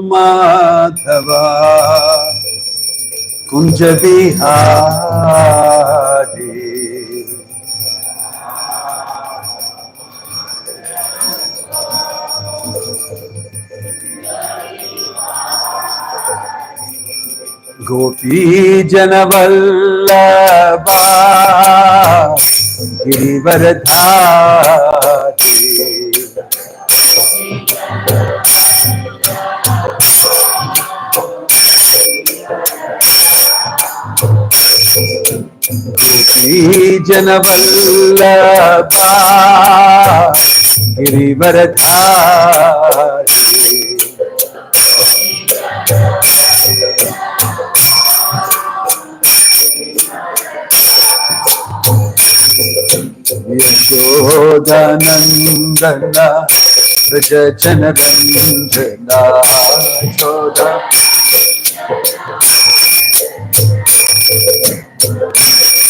Madhava Kunja Bihari Gopi Janavallabha Girivaradhari Gopi Janavallabha Girivaradhari Yashodanandana Vrajajanaranjana Yashoda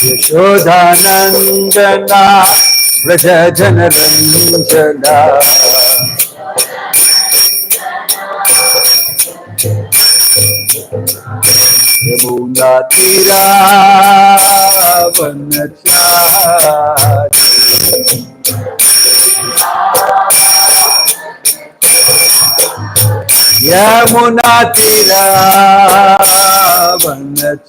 Yashodanandana Vrajajanaranjana Yamuna Tira Vanachari Yamuna Tira Vanachari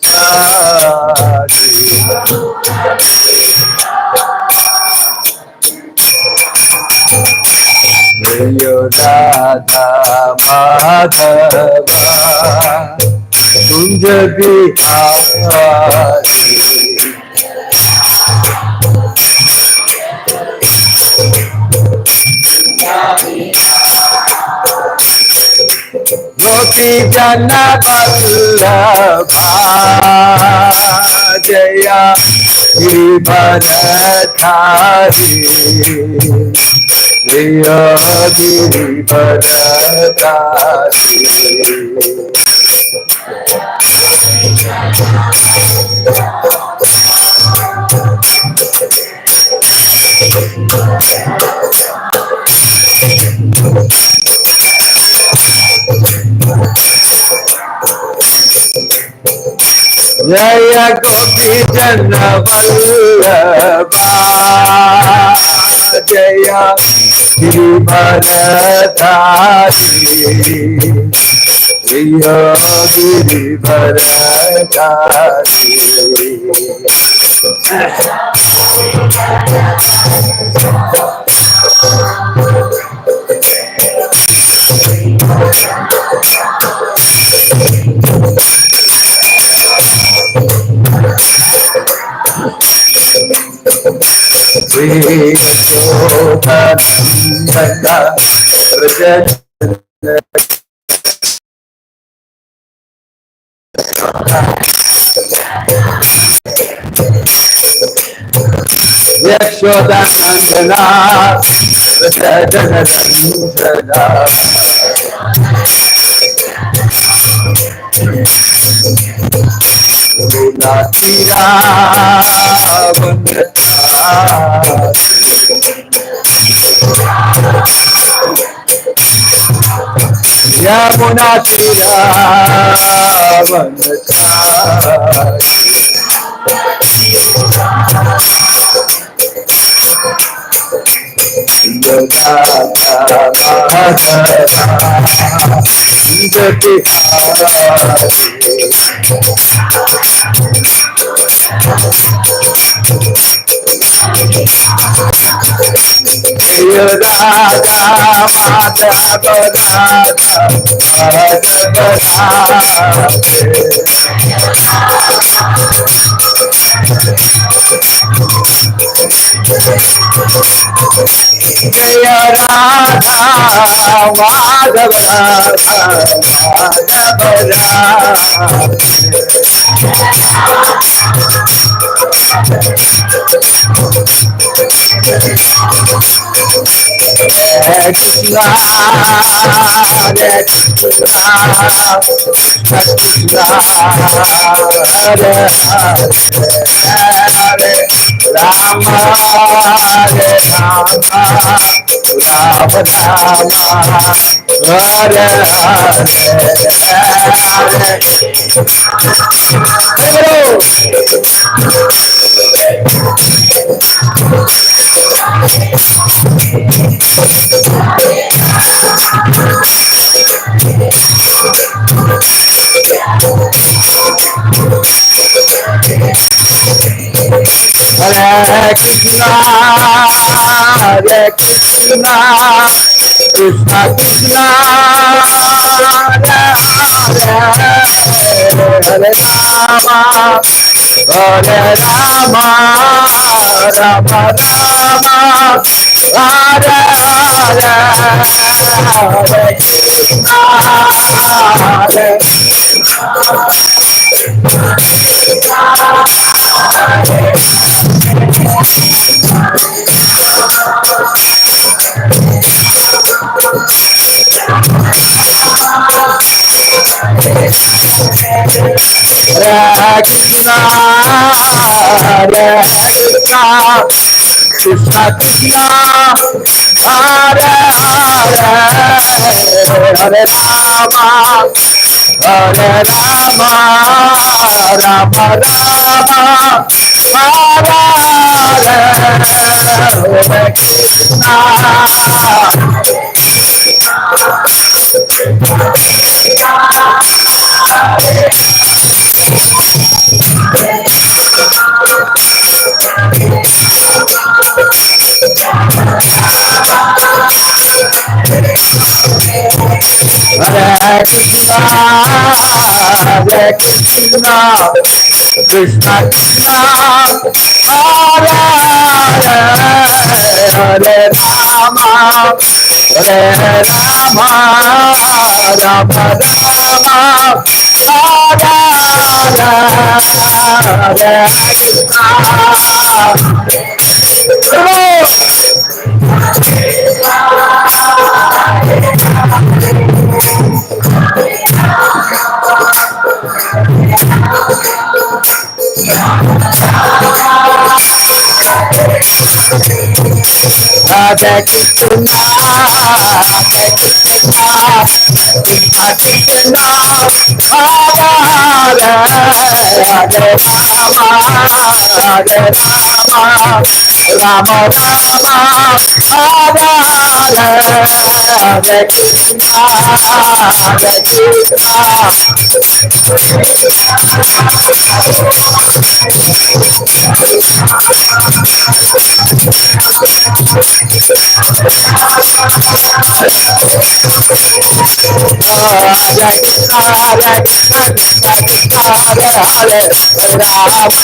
Radha Madhava Kunja Bihari Gopi Janavallabha Jaya Girivaradhari Jaya Girivaradhari Jaya Gopi Janavallabha Jaya Girivaradhari Jaya Girivaradhari Yashodanandana Yamuna Tira Vanachari Jaya Radha Madhava Hare Krishna, Hare Krishna, Krishna Hare Hare, Hare Rama Hare Rama Hare Hare Krishna, Hare Krishna, Krishna Krishna, Hare Hare, Hare Rama, Hare Rama, Rama Rama, Hare Hare, Hare Krishna, Hare Hare Krishna, Hare Krishna, Krishna Krishna, Hare Hare, Hare Rama, Hare Rama, Rama Rama, Hare Hare, Hare Krishna. Hare Krishna, Hare Krishna, Krishna Krishna, Hare Hare, Hare Rama,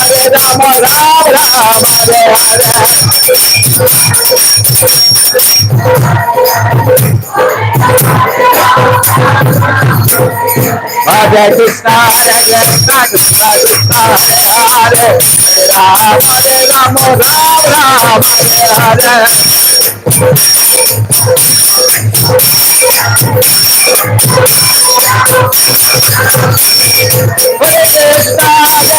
Hare Rama, Rama Rama, Hare Hare, Hare Hare Krishna, Hare Krishna, Krishna Krishna, Hare Hare, Hare Rama, Hare Rama, Rama Rama, Hare Hare, Hare Krishna, Hare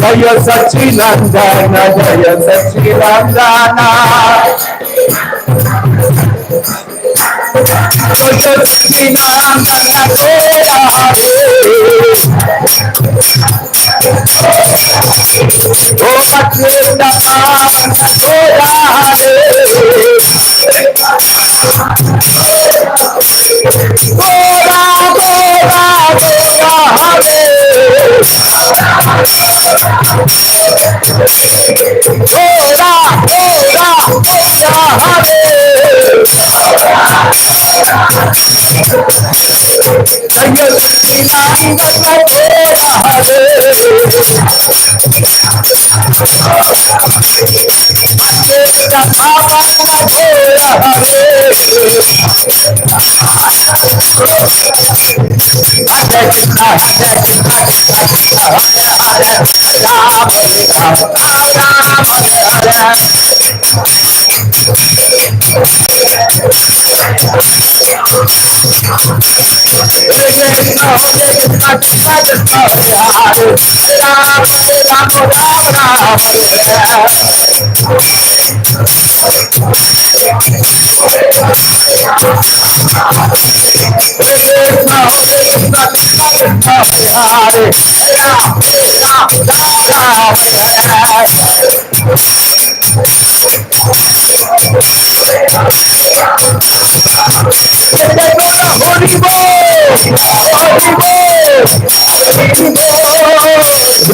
Jaya Sachinandana, Jaya Sachinandana, Jaya Sachinandana, Oh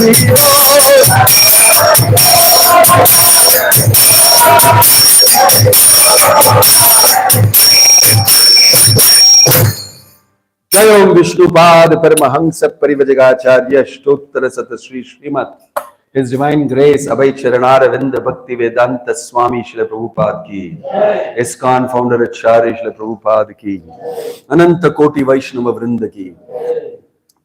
Krishna, Jayom Vishnupad Paramahansa Parivajagacharya Stottra Satasri Srimad. His Divine Grace Abhay Charanara Vinda Bhakti Vedanta Swami Srila Prabhupada ki. ISKCON Founder Acharya Srila Prabhupada ki. Ananta Koti Vaishnava Vrinda ki.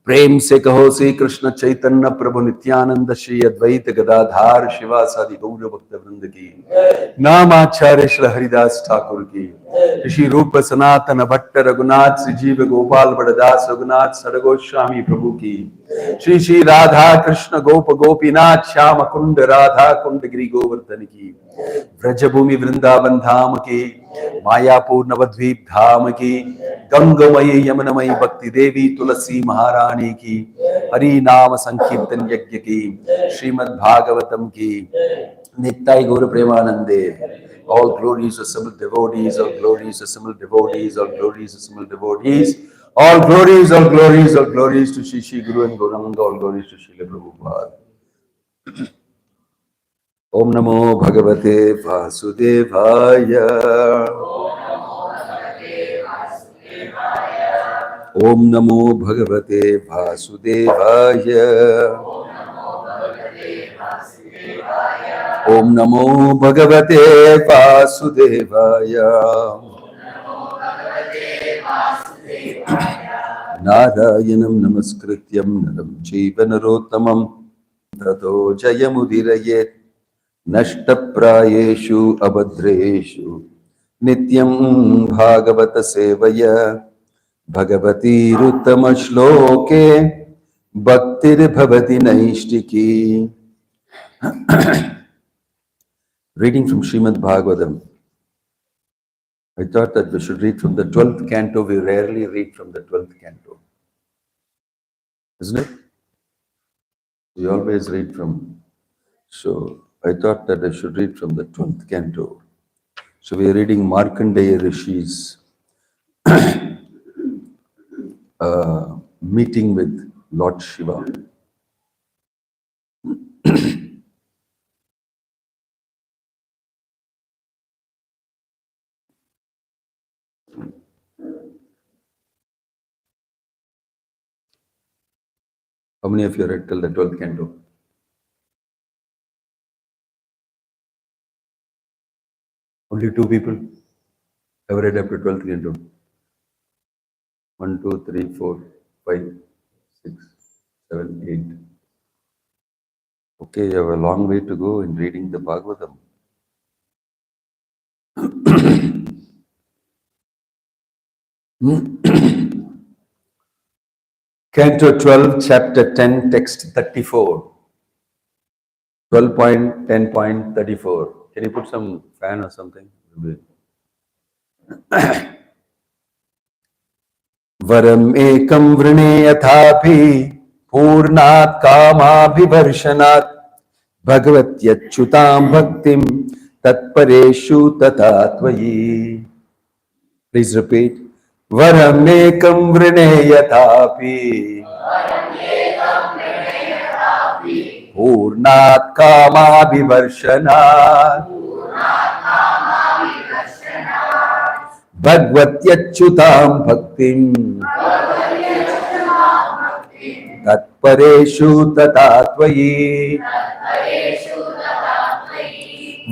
प्रेम से कहो श्री कृष्ण चैतन्य प्रभु नित्यानंद श्री अद्वैत गदाधार शिवासादि गौर भक्त वृंद की नाम आचार्य श्री हरिदास ठाकुर की श्री रूप सनातन भट्ट रघुनाथ श्री जीव गोपाल बड़दास रघुनाथ सरगोस्वामी प्रभु की श्री श्री राधा कृष्ण गोप गोपीनाथ श्याम कुंड राधा कुंड गिरी गोवर्धन की ब्रजभूमि वृंदावन धाम की मायापुर नवद्वीप धाम की गंगमयी यमुनमयी भक्ति देवी तुलसी महारानी की हरि नाम संकीर्तन यज्ञ की श्रीमद् भागवतम की नित्य गौर प्रेमानंदे all glories assembled devotees, all glories assembled devotees, all glories assembled devotees, all glories, all glories, all glories to Shri Shri Guru and Gauranga, all glories to Srila Prabhupada. Om Namo Bhagavate Vasudevaya. Om Namo Bhagavate Vasudevaya. Om Namo Bhagavate Vasudevaya. Narayanam Namaskrityam Naram Chaiva Narottamam Tato Jayamudiraye Nashtaprayeshu Abhadreshu Nityam Bhagavata Sevaya Bhagavati Ruttama Shloke Bhaktir Bhavati Naishtiki. Reading from Srimad Bhagavatam. I thought that we should read from the 12th canto. We rarely read from the 12th canto. Isn't it? We always read from. So I thought that I should read from the 12th canto. So we are reading Markandeya Rishi's meeting with Lord Shiva. How many of you read till the 12th canto? Only 2 people have read up to 12th canto. 1, 2, 3, 4, 5. 6, 7, 8. Okay, you have a long way to go in reading the Bhagavatam. Canto 12, chapter 10, text 34. 12.10.34. Can you put some fan or something? Varam ekam vrine yathapi purnat kamabhivarshanat bhagavatyachyutam bhaktim tatpareshu tatatvayi. Please repeat. Varamekam vrineyatapi purnat kamabhivarshanat bhagavatyachyutam bhaktim tatpareshu tatatvayi.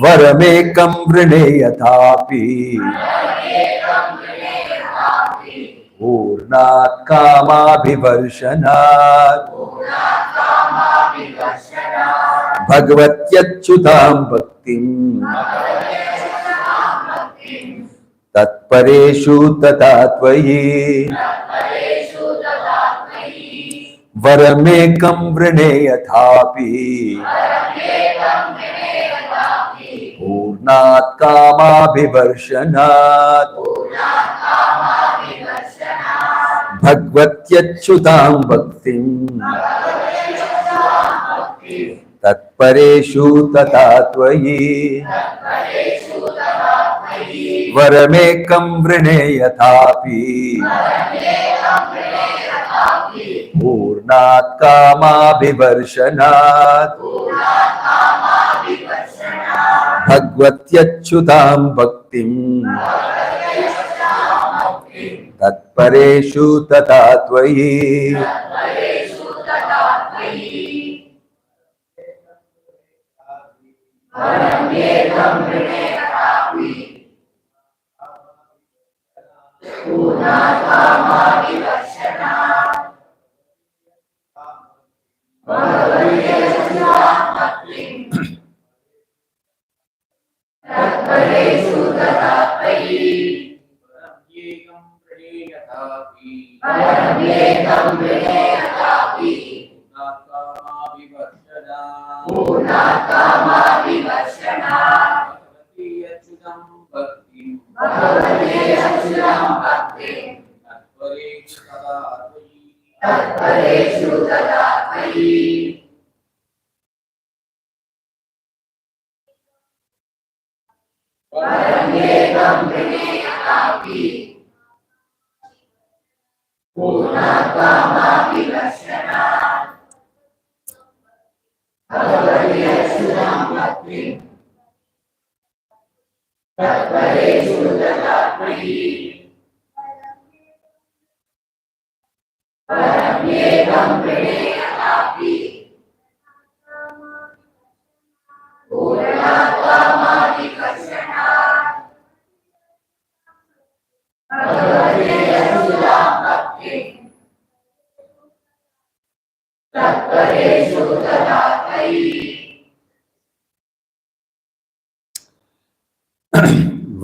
Varamekam vrineyatapi purnat kamabhivarshanat bhagavatyachyutam bhaktim tatpareshu tatatvayi. Varamekam vrineyathapi purnat kamabhivarshanat bhagavatyachyutam bhaktim tatpareshu tatatvayi. Varamekam vrineyathapi purnat kamabhivarshanat bhagavatyachyutam bhaktim tatpareshu tatatvayi.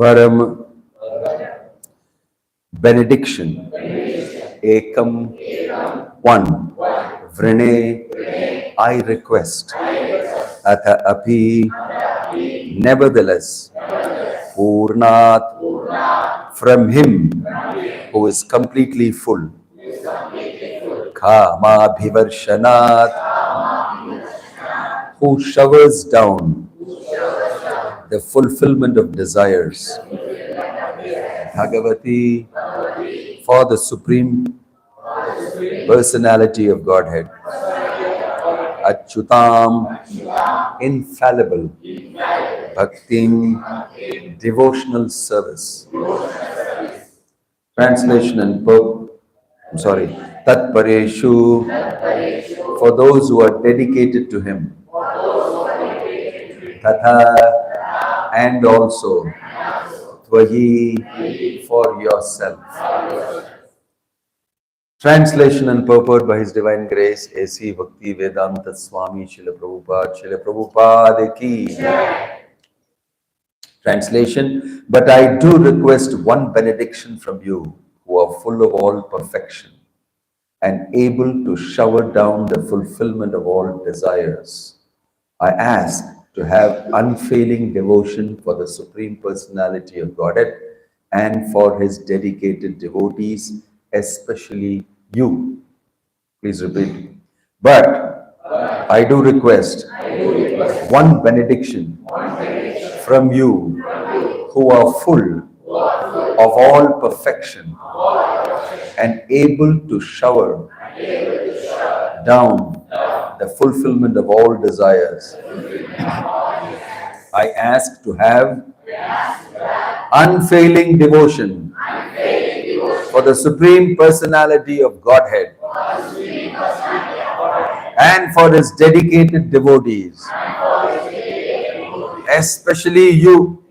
Varam, benediction. Ekam, one. Vrine, I request. Atha api, nevertheless. Purnat, from him who is completely full. Kama bhivarshanat, who showers down the fulfillment of desires. Bhagavati, for the Supreme Personality of Godhead. Achyutam, infallible. Bhaktim, devotional service. Translation and Tatpareshu, for those who are dedicated to him. Tatha, and also. Tvahi, for yourself. Translation and purport by His Divine Grace, A.C. Bhakti Vedanta Swami Srila Prabhupada, Srila Prabhupada ki. Translation, but I do request one benediction from you who are full of all perfection and able to shower down the fulfillment of all desires. I ask to have unfailing devotion for the Supreme Personality of Godhead and for His dedicated devotees, especially you. Please repeat. But I do request one benediction from you who are full of all perfection and able to shower down the fulfillment of all desires. I ask to have unfailing devotion for the Supreme Personality of Godhead and for His dedicated devotees, especially you.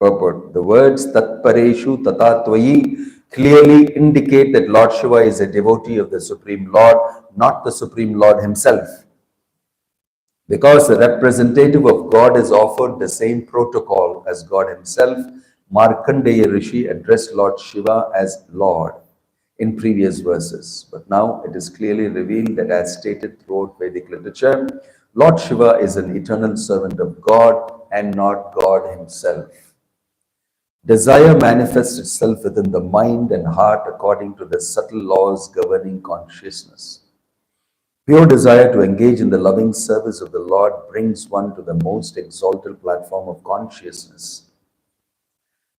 Purport. The words Tatpareshu Tatatvayi clearly indicate that Lord Shiva is a devotee of the Supreme Lord, not the Supreme Lord Himself. Because the representative of God is offered the same protocol as God Himself, Markandeya Rishi addressed Lord Shiva as Lord in previous verses. But now it is clearly revealed that, as stated throughout Vedic literature, Lord Shiva is an eternal servant of God and not God Himself. Desire manifests itself within the mind and heart according to the subtle laws governing consciousness. Pure desire to engage in the loving service of the Lord brings one to the most exalted platform of consciousness.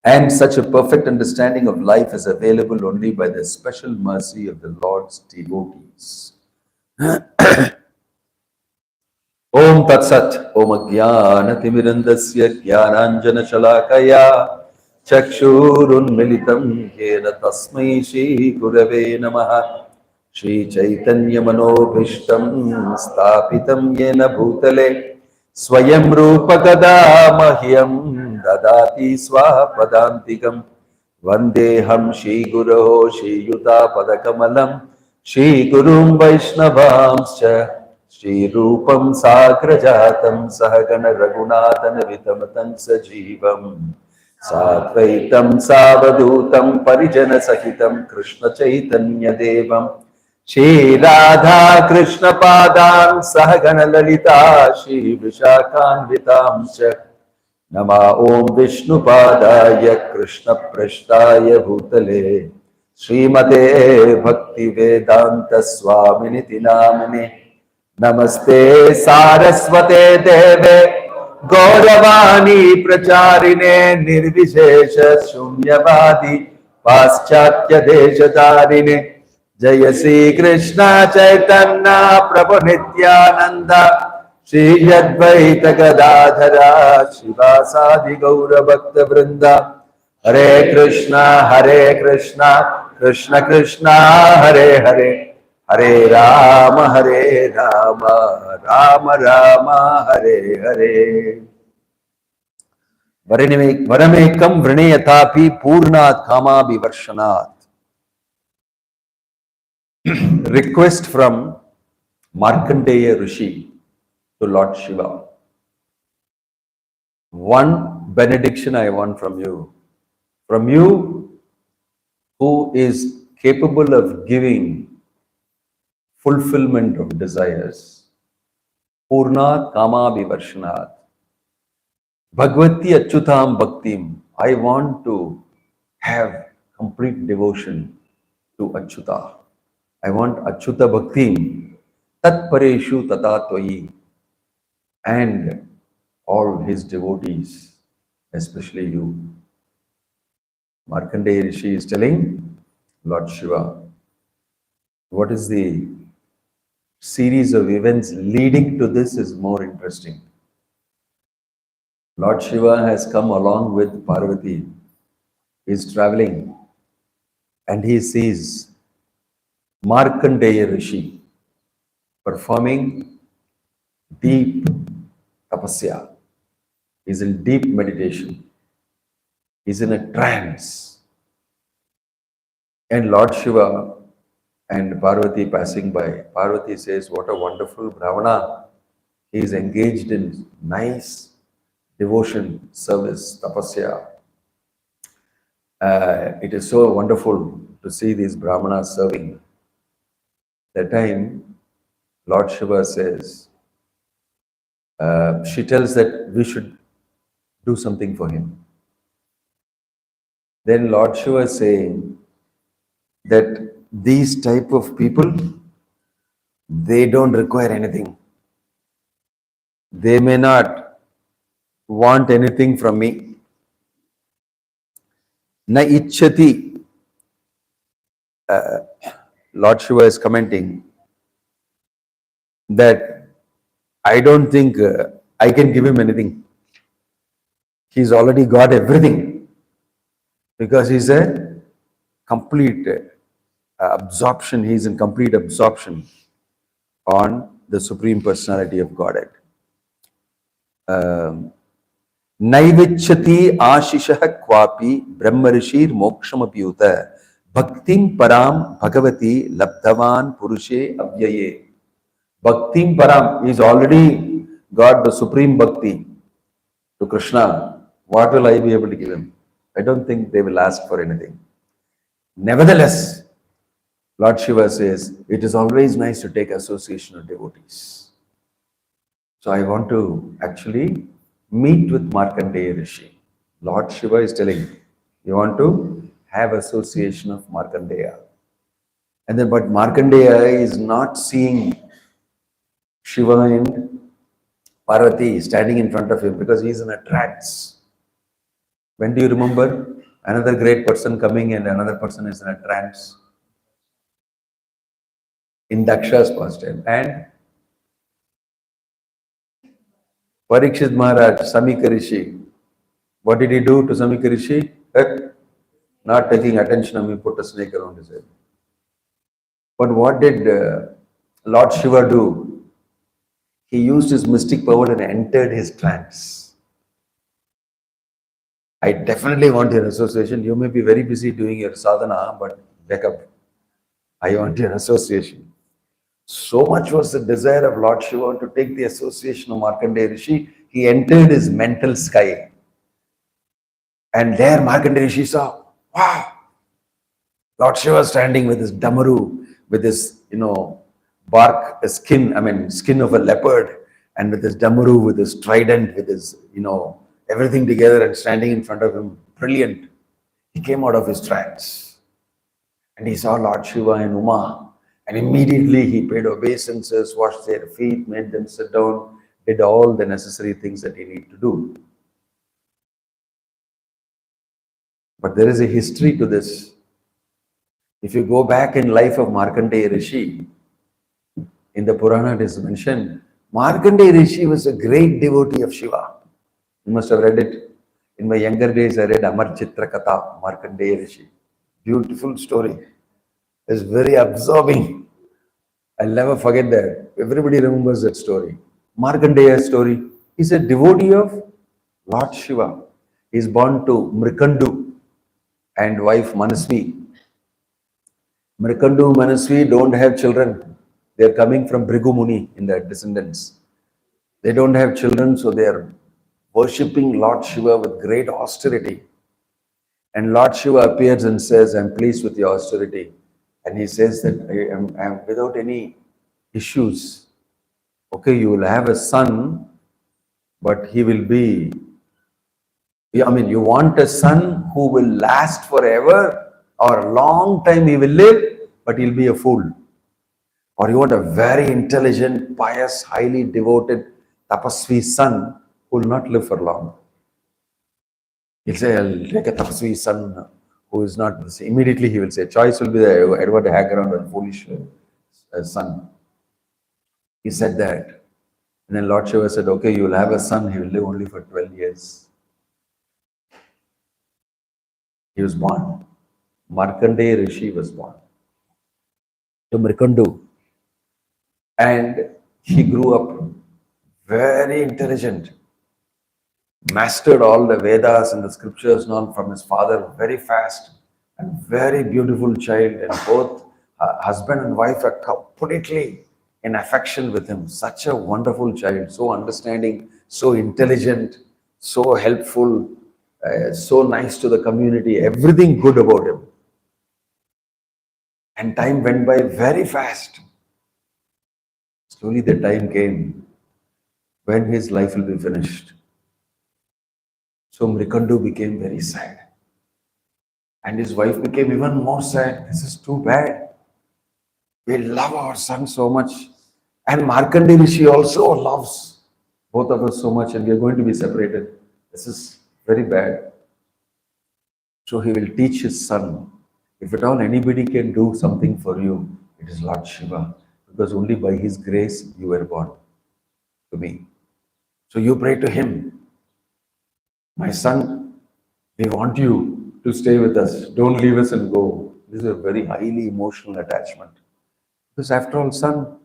And such a perfect understanding of life is available only by the special mercy of the Lord's devotees. Om Tat Sat, Om Ajnana Timirandasya Jnananjana Shalakaya Chakshurun Militam Yena Tasmai Shri Gurave Namaha Shri Chaitanya Manobhishtam Stapitam Yena Bhutale Swayam Rupa Kada Mahyam Dadati Swapadantikam Vandeham Shri Guru Shri Yuta Padakamalam Shri Gurum Vaishnavamscha Shri Rupam Sagrajatam Sahagana Raghunathan Vitamatan Sajivam Satvaitam Savadutam Parijana Sahitam Krishna Chaitanya Devam Shri Radha Krishna Padan Sahagana Lalita Shri Vishakhan Vitamcha Nama Om Vishnu Padaya Krishna Prashtaya Bhutale Srimate Bhakti Vedanta Swaminiti Namane Namaste Saraswate Deve Gauravani Pracharine Nirvishesha Shunyavadi Paschatya Deshadarine Jaya Sri Krishna Chaitanya Prabhu Nityananda Shri Advaita Gadadhara Shivasadi Gaura Bhakta Vrinda Hare Krishna Krishna Krishna Hare Hare Hare Rama Rama Rama Hare Hare Varamekam Vrinayatapi Purnat Kama Vivarshanat. Request from Markandeya Rishi to Lord Shiva. One benediction I want from you who is capable of giving fulfillment of desires. Purnat Kama Vivarshanat. Bhagavati Achyutam Bhaktim. I want to have complete devotion to Achyuta. I want Achyuta Bhaktim. Tat Pareshu Tatatvayi. And all his devotees, especially you. Markandeya Rishi is telling Lord Shiva, what is the series of events leading to this is more interesting. Lord Shiva has come along with Parvati. He is traveling and he sees Markandeya Rishi performing deep tapasya. He is in deep meditation. He is in a trance. And Lord Shiva and Parvati passing by. Parvati says, what a wonderful Brahmana. He is engaged in nice devotion, service, tapasya. It is so wonderful to see these Brahmanas serving. That time, Lord Shiva says, she tells that we should do something for him. Then Lord Shiva is saying that these type of people, they don't require anything. They may not want anything from me. Na ichchati. Lord Shiva is commenting that I don't think I can give him anything. He's already got everything because he's a complete absorption. He's in complete absorption on the Supreme Personality of Godhead. Naivichati ashishah kwapi brahmarishir mokshamapyuta bhaktim param bhagavati labdhavan purushe avyaye. Bhaktim param is already got the supreme bhakti to Krishna. What will I be able to give him? I don't think they will ask for anything. Nevertheless, Lord Shiva says, it is always nice to take association of devotees. So I want to actually meet with Markandeya Rishi. Lord Shiva is telling, you want to have association of Markandeya. And then, but Markandeya is not seeing Shiva and Parvati standing in front of him because he is in a trance. When do you remember another great person coming and another person is in a trance? In Daksha's past time. And Parikshit Maharaj, Samika Rishi. What did he do to Samika Rishi? Not taking attention of me, put a snake around his head. But what did Lord Shiva do? He used his mystic power and entered his trance. I definitely want your association. You may be very busy doing your sadhana, but wake up. I want your association. So much was the desire of Lord Shiva to take the association of Markandeya Rishi. He entered his mental sky. And there Markandeya Rishi saw, wow, Lord Shiva standing with his damaru, with his, bark, skin of a leopard, and with his damaru, with his trident, with his, everything together and standing in front of him. Brilliant. He came out of his trance. And he saw Lord Shiva and Uma. And immediately he paid obeisances, washed their feet, made them sit down, did all the necessary things that he needed to do. But there is a history to this. If you go back in life of Markandeya Rishi, in the Purana it is mentioned, Markandeya Rishi was a great devotee of Shiva. You must have read it. In my younger days, I read Amar Chitra Katha, Markandeya Rishi. Beautiful story. It's very absorbing. I'll never forget that. Everybody remembers that story. Markandeya's story. He's a devotee of Lord Shiva. He's born to Mrikandu and wife Manasvi. Mrikandu and Manasvi don't have children. They're coming from Bhrigu Muni in their descendants. They don't have children, so they are worshipping Lord Shiva with great austerity. And Lord Shiva appears and says, I'm pleased with your austerity. And he says that I am without any issues. Okay, you will have a son, but he will be, you want a son who will last forever or a long time he will live, but he'll be a fool. Or you want a very intelligent, pious, highly devoted, tapasvi son who will not live for long. He'll say, I'll take a tapasvi son who is not, immediately he will say, choice will be there. I don't want to hang around with a foolish son. He said that. And then Lord Shiva said, okay, you will have a son, he will live only for 12 years. He was born. Markandeya Rishi was born to Mrikandu. And he grew up very intelligent, mastered all the Vedas and the scriptures known from his father very fast, and very beautiful child, and both husband and wife are completely in affection with him. Such a wonderful child, so understanding, so intelligent, so helpful, so nice to the community, everything good about him. And time went by very fast. Slowly the time came when his life will be finished. So Mrikandu became very sad. And his wife became even more sad. This is too bad. We love our son so much. And Markandeya Rishi also loves both of us so much, and we are going to be separated. This is very bad. So he will teach his son, if at all anybody can do something for you, it is Lord Shiva, because only by his grace you were born to me. So you pray to him. My son, we want you to stay with us. Don't leave us and go. This is a very highly emotional attachment. Because after all, son.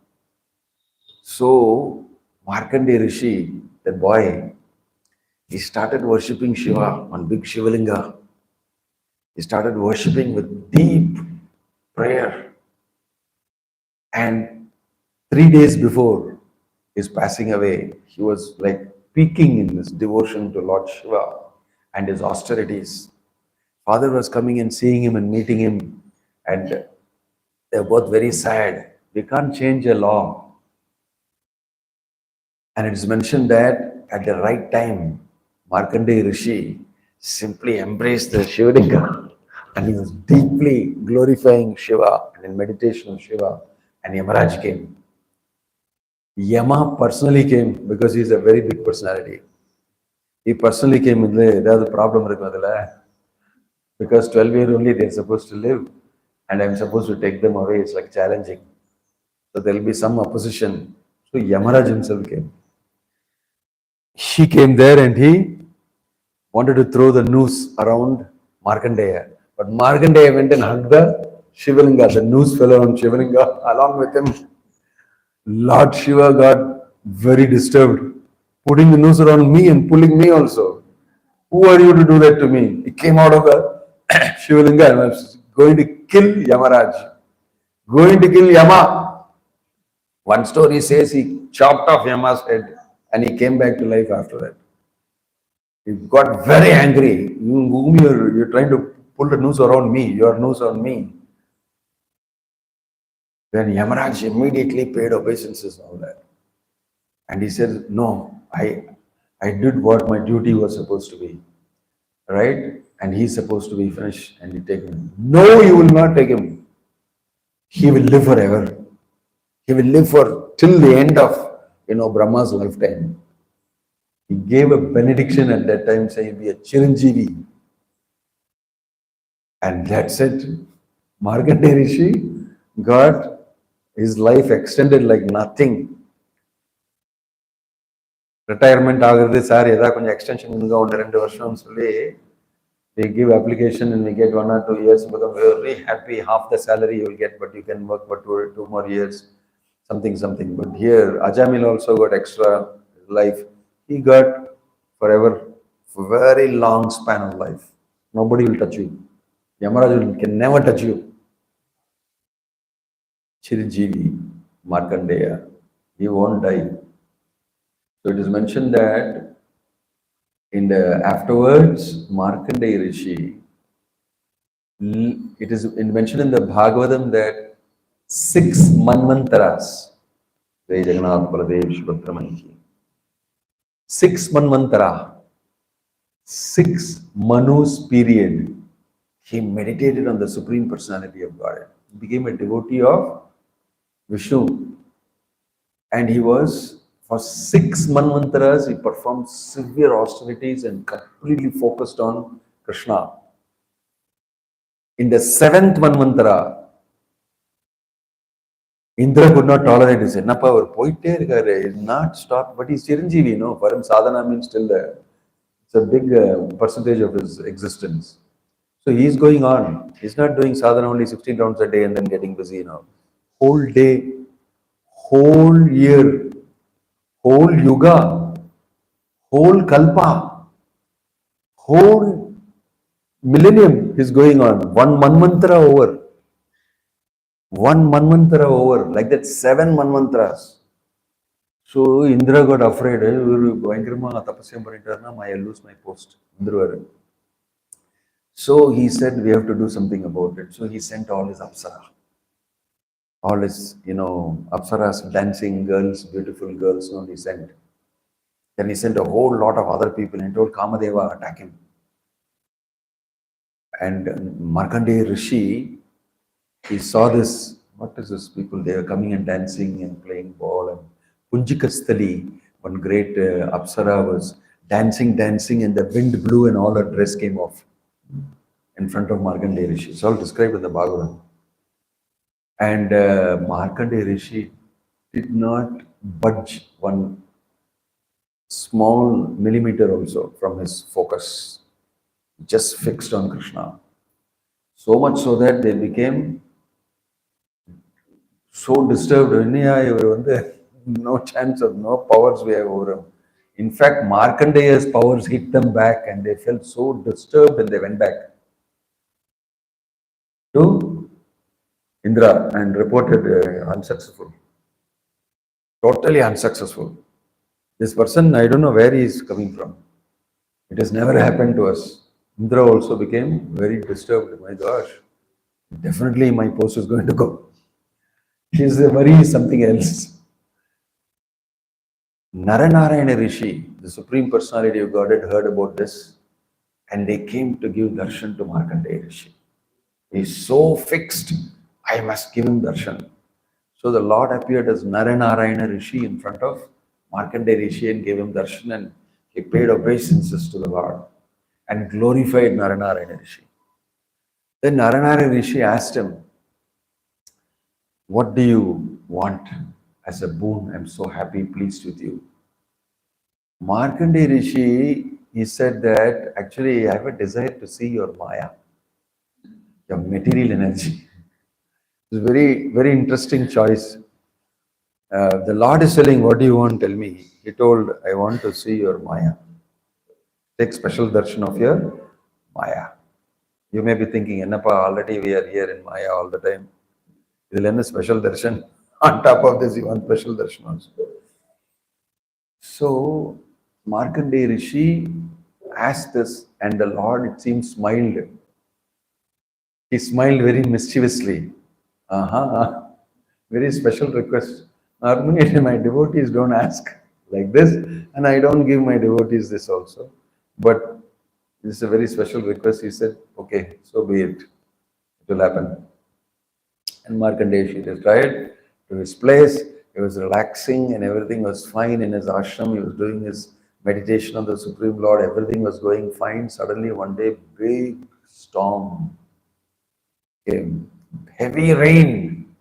So Markandeya Rishi, that boy, he started worshipping Shiva on big Shivalinga. He started worshipping with deep prayer. And 3 days before his passing away, he was like peaking in his devotion to Lord Shiva and his austerities. Father was coming and seeing him and meeting him, and they were both very sad. We can't change a law. And it is mentioned that at the right time, Markandeya Rishi simply embraced the Shivalinga, and he was deeply glorifying Shiva and in meditation of Shiva, and Yamaraj came. Yama personally came because he is a very big personality. He personally came with the problem because 12 years only they are supposed to live, and I'm supposed to take them away. It's like challenging. So there will be some opposition. So Yamaraj himself came. He came there and he wanted to throw the noose around Markandeya. But Markandeya went and hugged the Shivalinga. The noose fell around Shivalinga along with him. Lord Shiva got very disturbed, putting the noose around me and pulling me also. Who are you to do that to me? He came out of the Shivalinga and was going to kill Yamaraj. Going to kill Yama. One story says he chopped off Yama's head and he came back to life after that. He got very angry. You're trying to pull the noose around me. Your noose on me. Then Yamaraj immediately paid obeisances and all that. And he said, no, I did what my duty was supposed to be. Right? And he's supposed to be finished, and you take him. No, you will not take him. He will live forever. He will live for till the end of Brahma's lifetime. He gave a benediction at that time saying he'll be a Chiranjeevi. And that's it. Markandeya Rishi got his life extended like nothing. Retirement ஆகுறது sir ஏதாவது கொஞ்சம் extension இருங்க 1-2 வருஷம்னு சொல்லி they give application and we get 1 or 2 years, become very happy. Half the salary you will get, but you can work for 2 more years, something. But here Ajamil also got extra life. He got forever, for very long span of life. Nobody will touch you. Yamaraj can never touch you. Chiranjeevi, Markandeya, he won't die. So it is mentioned that in the afterwards, Markandeya Rishi, it is mentioned in the Bhagavatam that 6 manvantaras, 6 manvantara, 6 manus period, he meditated on the Supreme Personality of God. He became a devotee of Vishnu. And he was, for 6 manvantaras, he performed severe austerities and completely focused on Krishna. In the 7th manvantara, Indra could not tolerate it. He did not stop, but he's Chiranjeevi, for him sadhana means still there. It's a big percentage of his existence. So he's going on. He's not doing sadhana only 16 rounds a day and then getting busy, Whole day, whole year, whole yuga, whole kalpa, whole Millennium is going on. One manvantara over. One manvantara over. Like that, 7 manvantras. So Indra got afraid. I lose my post. So he said, we have to do something about it. So he sent all his apsara. All his, apsaras, dancing girls, beautiful girls, he sent. Then he sent a whole lot of other people and told Kamadeva, attack him. And Markandeya Rishi, he saw this, what is this people? They were coming and dancing and playing ball. And Punjikasthali, one great Apsara, was dancing, and the wind blew and all her dress came off in front of Markandeya Rishi. It's all described in the Bhagavatam. And Markandeya Rishi did not budge one small millimeter also from his focus, just fixed on Krishna. So much so that they became so disturbed. No chance of no powers we have over him. In fact, Markandeya's powers hit them back and they felt so disturbed and they went back to Indra and reported unsuccessful. Totally unsuccessful. This person, I don't know where he is coming from. It has never happened to us. Indra also became very disturbed. My gosh, definitely my post is going to go. His worry is something else. Naranarayana Rishi, the Supreme Personality of Godhead, heard about this and they came to give darshan to Markandeya Rishi. He is so fixed, I must give him darshan. So the Lord appeared as Naranarayana Rishi in front of Markandeya Rishi and gave him darshan, and he paid obeisances to the Lord and glorified Naranarayana Rishi. Then Naranarayana Rishi asked him, what do you want as a boon? I'm so happy, pleased with you. Markandeya Rishi, he said that actually I have a desire to see your Maya, your material energy. It's a very, very interesting choice. The Lord is telling, what do you want? Tell me. He told, I want to see your Maya. Take special darshan of your Maya. You may be thinking, Ennappa, already we are here in Maya all the time. You will end a special darshan. On top of this, you want special darshan also. So, Markandeya Rishi asked this, and the Lord, it seems, smiled. He smiled very mischievously. Very special request. Normally, my devotees don't ask like this, and I don't give my devotees this also. But this is a very special request. He said, okay, so be it. It will happen. And Markandeya Rishi retired to his place. He was relaxing and everything was fine in his ashram. He was doing his meditation on the Supreme Lord. Everything was going fine. Suddenly one day, big storm came. Heavy rain,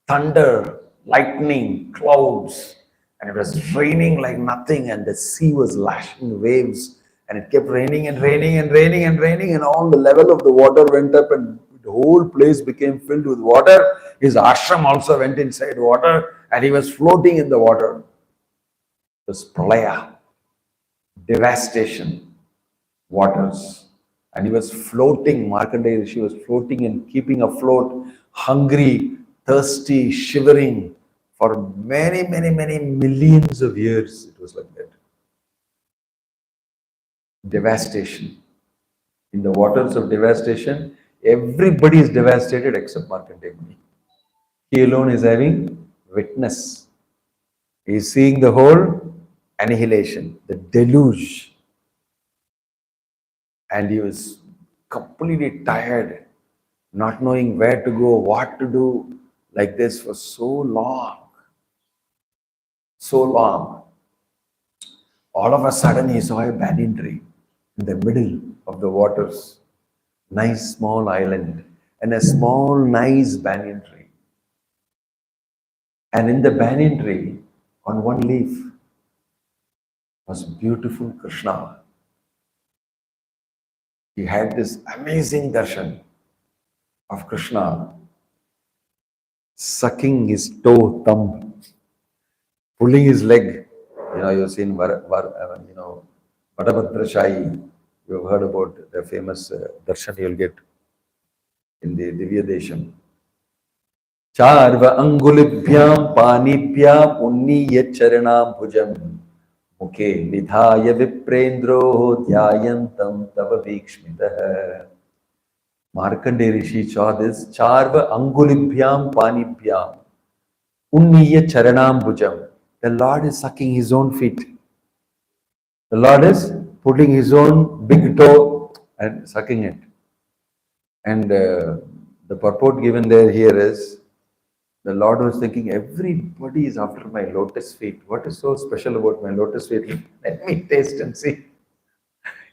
thunder, lightning, clouds. And it was raining like nothing. And the sea was lashing waves. And it kept raining and raining and raining and raining. And all the level of the water went up and the whole place became filled with water. His ashram also went inside water and he was floating in the water. It was pralaya, devastation, waters. And he was floating, Markandeya Rishi was floating and keeping afloat, hungry, thirsty, shivering for many, many, many millions of years. It was like that. Devastation. In the waters of devastation, everybody is devastated except Markandeya Muni. He alone is having witness. He is seeing the whole annihilation, the deluge. And he was completely tired, not knowing where to go, what to do, like this for so long. So long. All of a sudden he saw a banyan tree in the middle of the waters. Nice small island and a small nice banyan tree. And in the banyan tree, on one leaf, was beautiful Krishna. He had this amazing darshan of Krishna sucking his toe, thumb, pulling his leg. You've seen, Vadabhadra Shai, You have heard about the famous darshan you'll get in the Divya Desham. Charva angulibhyam panibhyam unniya charanam bhujam mukhe nidhaya viprendro dhyayantam tava vikshmitah. Markandeya Rishi saw this. Charva angulibhyam panibhyam unniya charanam bhujam. The Lord is sucking his own feet. The Lord is putting his own big toe and sucking it. And the purport given there here is, the Lord was thinking, everybody is after my lotus feet. What is so special about my lotus feet? Let me taste and see.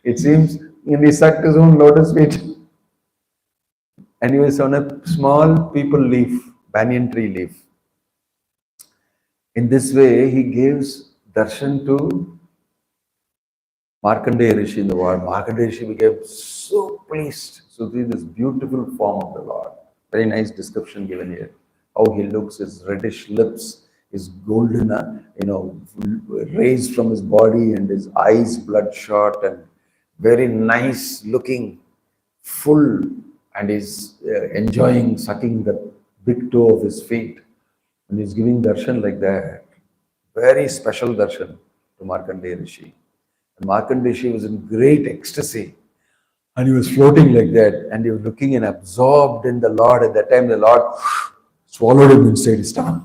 It seems he sucked his own lotus feet. And he was on a small peepal leaf, banyan tree leaf. In this way, he gives darshan to Markandeya Rishi in the world. Markandeya Rishi became so pleased. So this beautiful form of the Lord. Very nice description given here. How he looks, his reddish lips, his golden, rays from his body, and his eyes bloodshot and very nice looking, full, and he's enjoying sucking the big toe of his feet. And he's giving darshan like that. Very special darshan to Markandeya Rishi. And Markandeya Rishi was in great ecstasy. And he was floating like that. And he was looking and absorbed in the Lord. At that time, the Lord swallowed him inside his stomach.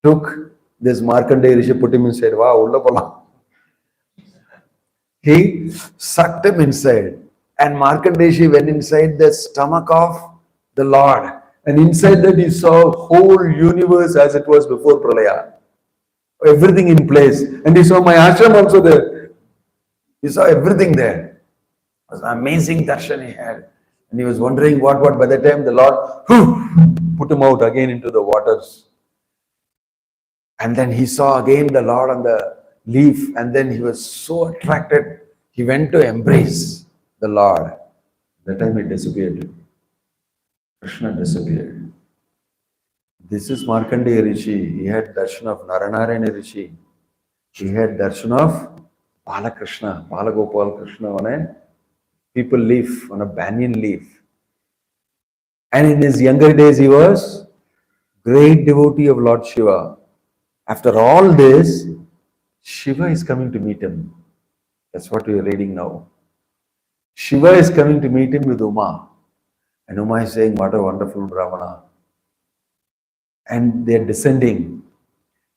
Took this Markandeya Rishi, put him inside. Wow, ulla pola. He sucked him inside. And Markandeya Rishi went inside the stomach of the Lord. And inside that he saw whole universe as it was before Pralaya. Everything in place. And he saw my ashram also there. He saw everything there. It was an amazing darshan he had. And he was wondering what. By the time the Lord put him out again into the waters. And then he saw again the Lord on the leaf. And then he was so attracted. He went to embrace the Lord. That time he disappeared. Krishna disappeared. This is Markandeya Rishi. He had darshan of Naranarayana Rishi. He had darshan of Balakrishna, Balagopal Krishna on a peepal leaf, on a banyan leaf. And in his younger days, he was great devotee of Lord Shiva. After all this, Shiva is coming to meet him. That's what we are reading now. Shiva is coming to meet him with Uma. And Uma is saying, what a wonderful Brahmana. And they are descending.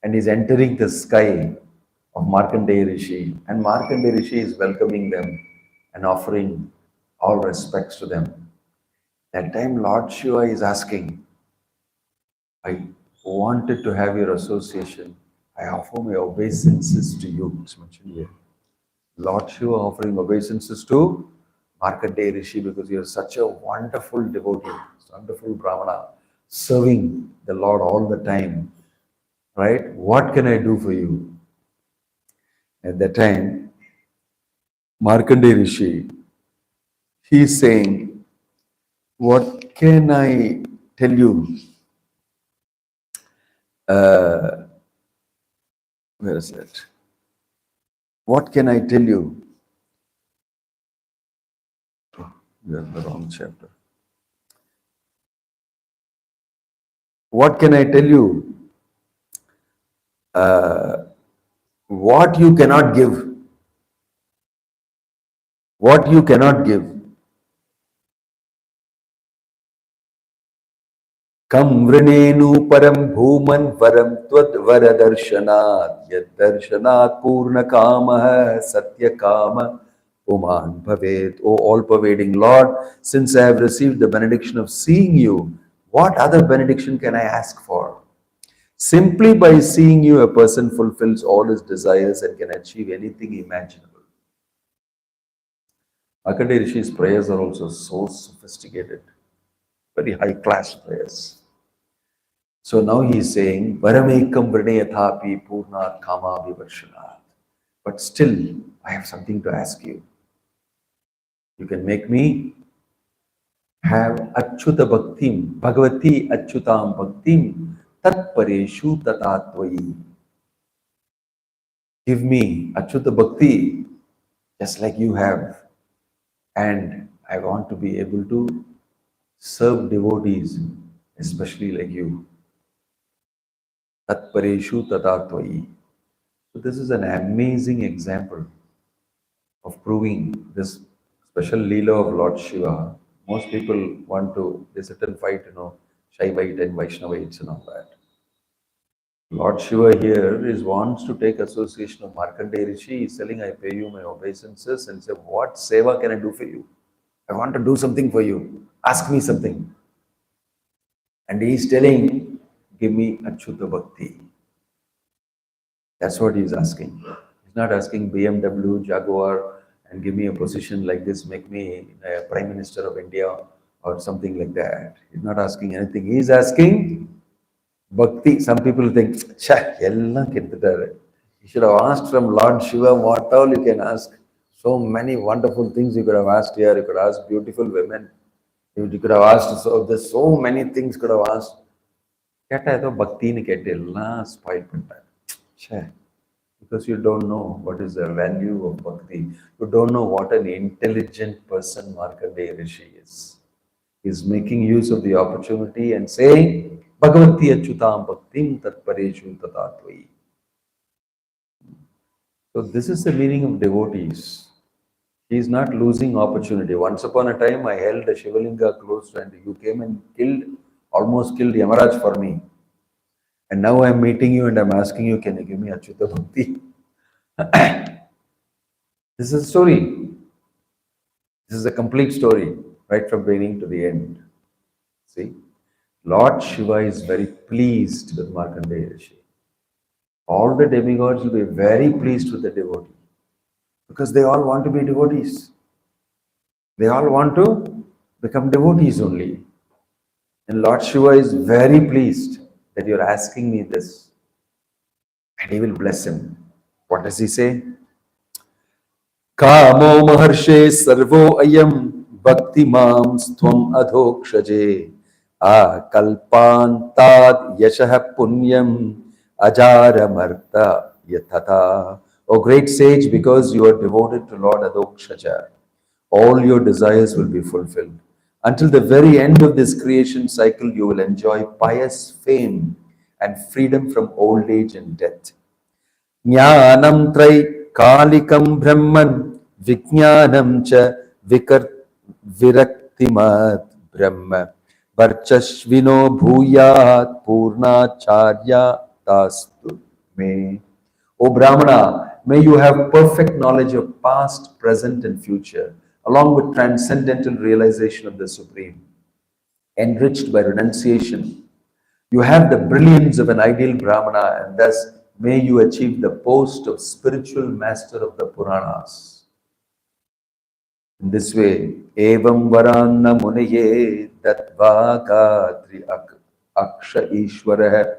And he's entering the sky of Markandeya Rishi. And Markandeya Rishi is welcoming them and offering all respects to them. That time Lord Shiva is asking, I wanted to have your association. I offer my obeisances to you. It's mentioned here. Lord Shiva offering obeisances to Markandeya Rishi because you are such a wonderful devotee, wonderful Brahmana, serving the Lord all the time. Right? What can I do for you? At that time, Markandeya Rishi, he is saying, what can I tell you? Where is it? What can I tell you? Oh, that's the wrong chapter. What can I tell you? What you cannot give. What you cannot give. Kam vrinenu param bhuman varam tvad varadarshanat yad darshanat purna kamaha satya kama uman bhavet. O all-pervading Lord, since I have received the benediction of seeing you, what other benediction can I ask for? Simply by seeing you, a person fulfills all his desires and can achieve anything imaginable. Markandeya Rishi's prayers are also so sophisticated, very high-class prayers. So now he is saying, Varamekam Vrinayathapi Purnat Kama Vivarshanat. But still, I have something to ask you. You can make me have Achyuta Bhaktim, Bhagavati Achyutam Bhaktim, Tat Pareshu Tatatvayi. Give me Achyuta Bhakti, just like you have. And I want to be able to serve devotees, especially like you. Tatpareshu tatatvayi. So this is an amazing example of proving this special Leela of Lord Shiva. Most people want to, they sit and fight, Shaivite and Vaishnavites and all that. Lord Shiva here wants to take association of Markandeya Rishi. He's telling, I pay you my obeisances, and say, what seva can I do for you? I want to do something for you. Ask me something. And he's telling, give me Achyuta Bhakti. That's what he's asking. He's not asking BMW, Jaguar, and give me a position like this, make me a Prime Minister of India or something like that. He's not asking anything. He's asking Bhakti. Some people think, you should have asked from Lord Shiva what all you can ask. So many wonderful things you could have asked here. You could ask beautiful women. You could have asked, so there's so many things could have asked. Bhakti ni spoil panta. Because you don't know what is the value of bhakti. You don't know what an intelligent person Markandeya Rishi is. He's making use of the opportunity and saying, Bhagavati Achyutam Bhaktim Tatpareshu Tatatvayi. So this is the meaning of devotees. He is not losing opportunity. Once upon a time, I held a Shivalinga close and you came and almost killed Yamaraj for me. And now I'm meeting you and I'm asking you, can you give me Achyuta Bhakti? This is a story. This is a complete story, right from beginning to the end. See, Lord Shiva is very pleased with Markandeya Rishi. All the demigods will be very pleased with the devotee because they all want to be devotees. They all want to become devotees only. And Lord Shiva is very pleased that you're asking me this. And he will bless him. What does he say? Kamo maharshe sarvo ayam bhakti mam stvam adhokshaje akalpantad yashah punyam ajaramarta yathata. O great sage, because you are devoted to Lord Adhokshaja, all your desires will be fulfilled. Until the very end of this creation cycle, you will enjoy pious fame and freedom from old age and death. Jnanam kalikam brahman vijnanam cha viraktimat brahma varchashvino bhuyat purnacharya tastu me. O Brahmana, may you have perfect knowledge of past, present and future, along with transcendental realization of the Supreme, enriched by renunciation. You have the brilliance of an ideal Brahmana, and thus may you achieve the post of spiritual master of the Puranas. In this way, evam varanna muniye tatvakatri aksha ishwarah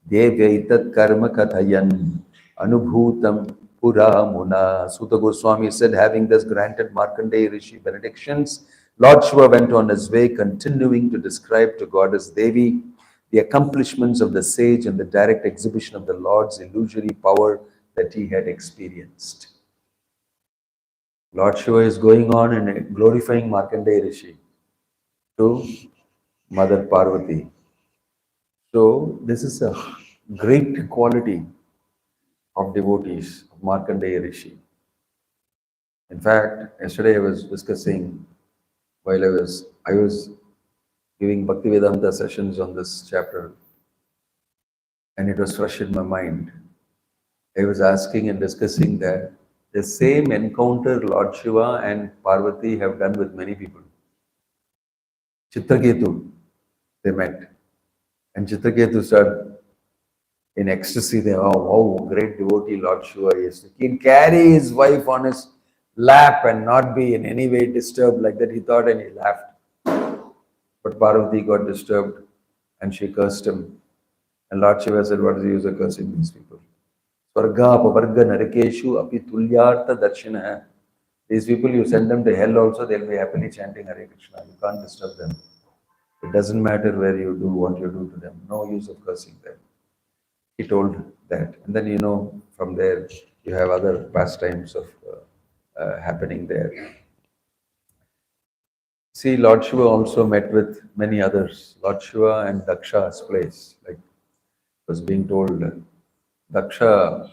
devyaitat karma kathayan anubhutam puramuna. Sutta Goswami said, having thus granted Markandeya Rishi benedictions, Lord Shiva went on his way, continuing to describe to Goddess Devi the accomplishments of the sage and the direct exhibition of the Lord's illusory power that he had experienced. Lord Shiva is going on and glorifying Markandeya Rishi to Mother Parvati. So this is a great quality of devotees of Markandeya Rishi. In fact, yesterday I was discussing while I was giving Bhaktivedanta sessions on this chapter, and it was fresh in my mind. I was asking and discussing that the same encounter Lord Shiva and Parvati have done with many people. Chitraketu, they met. And Chitraketu started in ecstasy. They, oh, great devotee Lord Shiva is. He can carry his wife on his lap and not be in any way disturbed like that. He thought and he laughed. But Parvati got disturbed and she cursed him. And Lord Shiva said, what is the use of cursing these people? Swarga, Pavarga, Narakeshu, Api Tulyartha Darshina. These people, you send them to hell also, they'll be happily chanting Hare Krishna. You can't disturb them. It doesn't matter where you do, what you do to them. No use of cursing them. He told that. And then, from there, you have other pastimes of happening there. See, Lord Shiva also met with many others. Lord Shiva and Daksha's place, like was being told, Daksha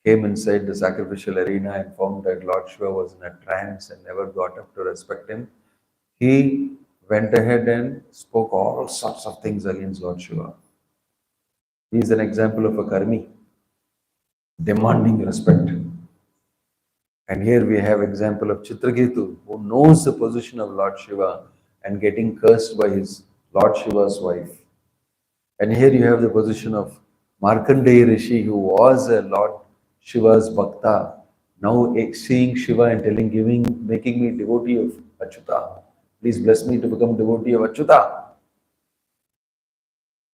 came inside the sacrificial arena and found that Lord Shiva was in a trance and never got up to respect him. He went ahead and spoke all sorts of things against Lord Shiva. He is an example of a karmi, demanding respect. And here we have example of Chitraketu, who knows the position of Lord Shiva and getting cursed by his Lord Shiva's wife. And here you have the position of Markandeya Rishi, who was a Lord Shiva's Bhakta, now seeing Shiva and making me devotee of Achyuta. Please bless me to become devotee of Achyuta.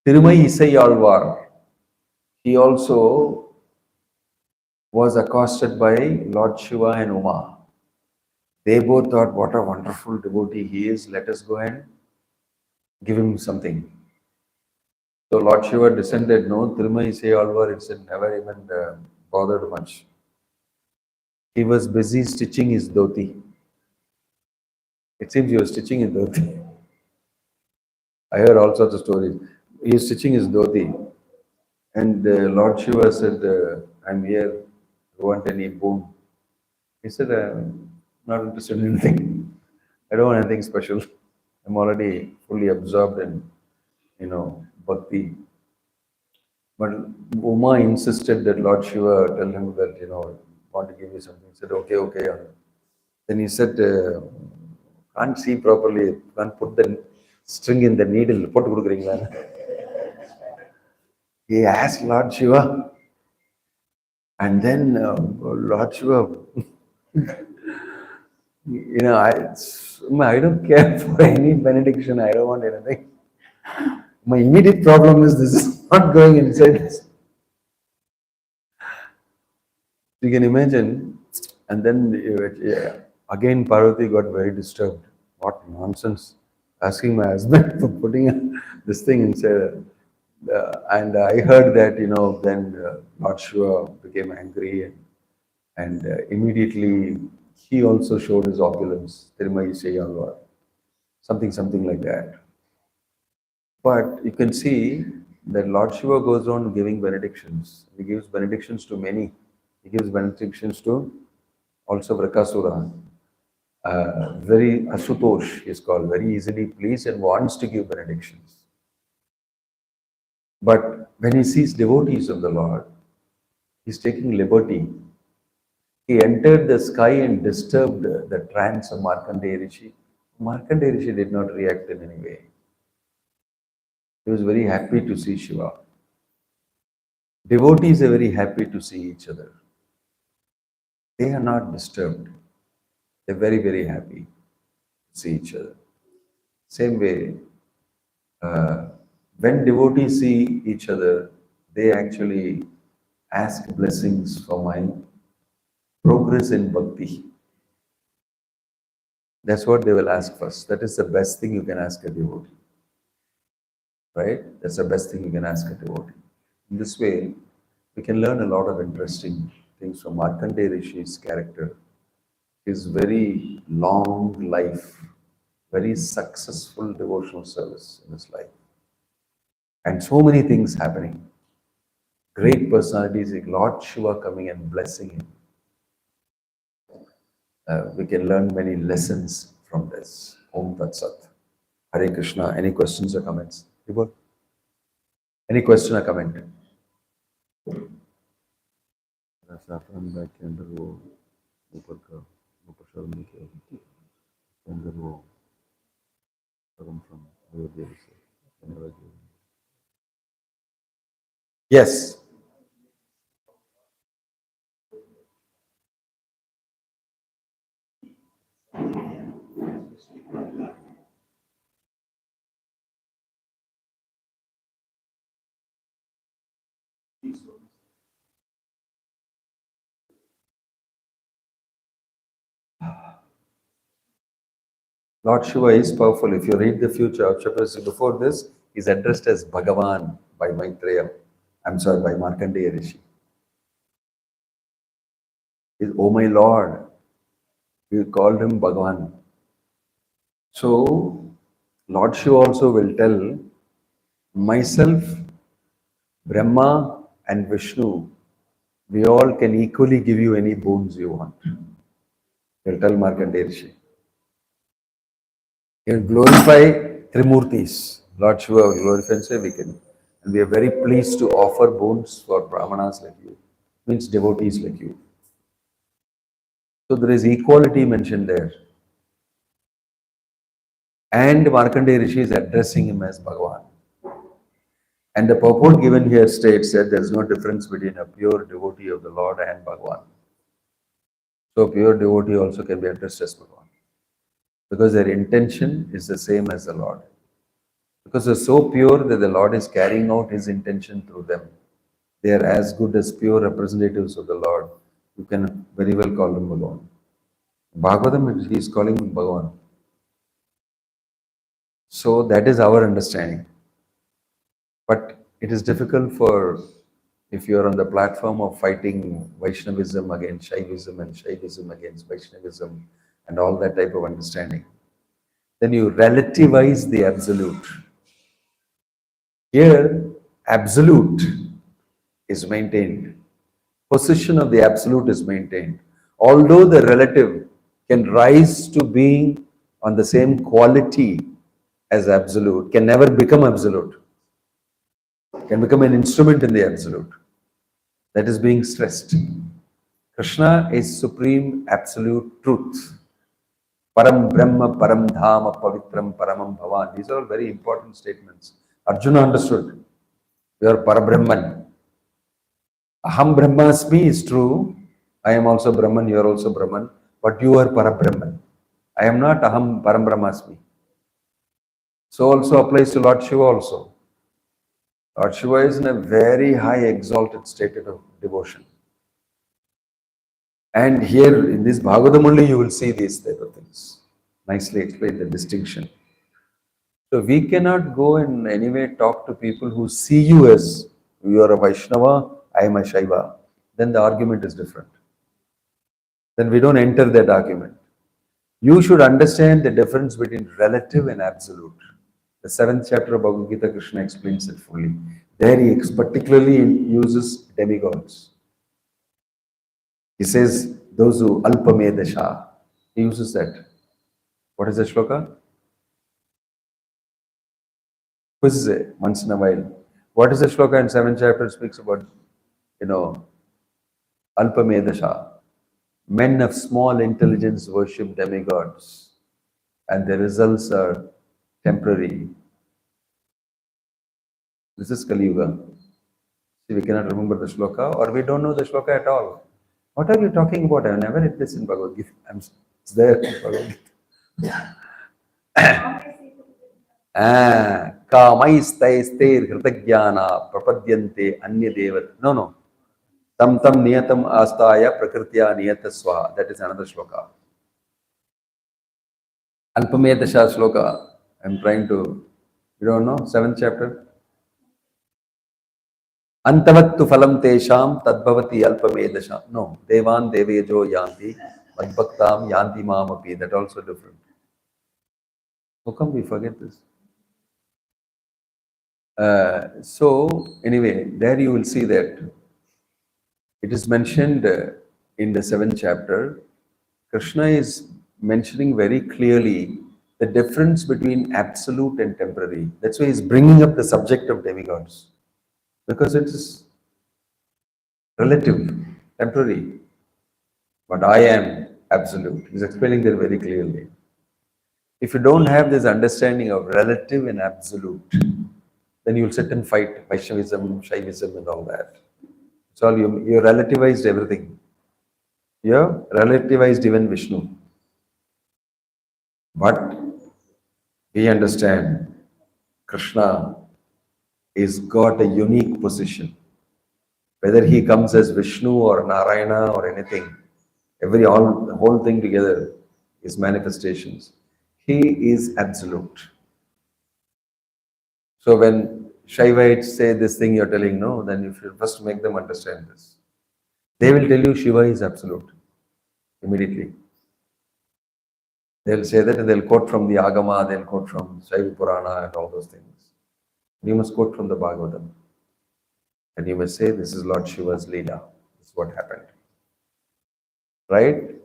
Tirumai Isai he also was accosted by Lord Shiva and Uma. They both thought, what a wonderful devotee he is, let us go and give him something. So Lord Shiva descended, no, Tirumai Isai it's never even bothered much. He was busy stitching his dhoti. It seems he was stitching his dhoti. I heard all sorts of stories. He was stitching his dhoti. And Lord Shiva said, I'm here. You want any boon? He said, I'm not interested in anything. I don't want anything special. I'm already fully absorbed in, bhakti. But Uma insisted that Lord Shiva tell him that, want to give you something. He said, okay. Then he said, can't see properly, can't put the string in the needle. He asked Lord Shiva, and then Lord Shiva, I don't care for any benediction, I don't want anything. My immediate problem is this is not going inside this. You can imagine, and then again Parvati got very disturbed. What nonsense! Asking my husband for putting this thing inside. And I heard that then Lord Shiva became angry and immediately he also showed his opulence. Tirumai Seyalvar, something like that. But you can see that Lord Shiva goes on giving benedictions. He gives benedictions to many. He gives benedictions to also Vrakasura. Very Asutosh is called, very easily pleased and wants to give benedictions. But when he sees devotees of the Lord, he's taking liberty. He entered the sky and disturbed the trance of Markandeya Rishi. Markandeya Rishi did not react in any way. He was very happy to see Shiva. Devotees are very happy to see each other. They are not disturbed. They're very, very happy to see each other. Same way, when devotees see each other, they actually ask blessings for my progress in bhakti. That's what they will ask first. That is the best thing you can ask a devotee. Right? That's the best thing you can ask a devotee. In this way, we can learn a lot of interesting things from Markandeya Rishi's character. His very long life, very successful devotional service in his life. And so many things happening. Great personalities like Lord Shiva coming and blessing him. We can learn many lessons from this. Om Tat Sat. Hare Krishna. Any questions or comments? Any question or comment? Saffron bag के अंदर वो ऊपर का ऊपर शर्म नहीं किया के अंदर वो from yes. Lord Shiva is powerful. If you read the future of chapters before this, he's addressed as Bhagavan by Maitreya. I'm sorry, by Markandeya Rishi. Oh my Lord. We called him Bhagavan. So, Lord Shiva also will tell, myself, Brahma and Vishnu, we all can equally give you any boons you want. He'll tell Markandeya Rishi. He will glorify Trimurtis. Lord Shiva will glorify and say we can. And we are very pleased to offer boons for Brahmanas like you. Means devotees like you. So there is equality mentioned there. And Markandeya Rishi is addressing him as Bhagavan. And the purport given here states that there is no difference between a pure devotee of the Lord and Bhagavan. So pure devotee also can be addressed as Bhagavan. Because their intention is the same as the Lord. Because they're so pure that the Lord is carrying out His intention through them. They are as good as pure representatives of the Lord. You can very well call them Bhagavan. Bhagavatam, He is calling him Bhagavan. So that is our understanding. But it is difficult for, if you are on the platform of fighting Vaishnavism against Shaivism and Shaivism against Vaishnavism and all that type of understanding, then you relativize the absolute. Here, absolute is maintained. Position of the absolute is maintained. Although the relative can rise to being on the same quality as absolute, can never become absolute, can become an instrument in the absolute. That is being stressed. Krishna is supreme absolute truth. Param Brahma, Param Dhama, Pavitram, Paramam Bhavan. These are all very important statements. Arjuna understood. You are Parabrahman. Aham Brahmasmi is true. I am also Brahman, you are also Brahman. But you are Parabrahman. I am not Aham Param Brahmasmi. So also applies to Lord Shiva also. Lord Shiva is in a very high exalted state of devotion. And here in this Bhagavatam only you will see these type of things. Nicely explained the distinction. So we cannot go and anyway talk to people who see you as you are a Vaishnava, I am a Shaiva. Then the argument is different. Then we don't enter that argument. You should understand the difference between relative and absolute. The 7th chapter of Bhagavad Gita, Krishna explains it fully. There he particularly uses demigods. He says, those who alpamedasha, he uses that. What is the shloka? Quiz once in a while. What is the shloka in 7th chapter? It speaks about, alpamedasha. Men of small intelligence worship demigods, and the results are temporary. This is Kali Yuga. See, we cannot remember the shloka, or we don't know the shloka at all. What are you talking about? I have never read this in Bhagavad Gita. It's there in Bhagavad Gita. Kamaistaistir hritaghyana prapadyante anya devat. No. Tam niyatam astaya prakritya niyata swaha. That is another shloka. Alpamedasha shloka. I'm trying to, you don't know, 7th chapter. Antavattu phalam tesham tadbhavati alpamedasha. No, devan devejo yanti madbhaktam yanti mamapi. That also different. How come we forget this? So anyway, there you will see that it is mentioned in the 7th chapter. Krishna is mentioning very clearly the difference between absolute and temporary. That's why he's bringing up the subject of demigods. Because it is relative, temporary. But I am absolute. He's explaining that very clearly. If you don't have this understanding of relative and absolute, then you'll sit and fight Vaishnavism, Shaivism and all that. It's all you relativized everything. You have relativized even Vishnu. But we understand Krishna is got a unique position. Whether he comes as Vishnu or Narayana or anything, the whole thing together is manifestations. He is absolute. So when Shaivites say this thing you're telling, no, then you should first make them understand this. They will tell you Shiva is absolute immediately. They'll say that and they'll quote from the Agama, they'll quote from Shaiva Purana and all those things. You must quote from the Bhagavatam. And you must say, this is Lord Shiva's Leela. This is what happened. Right?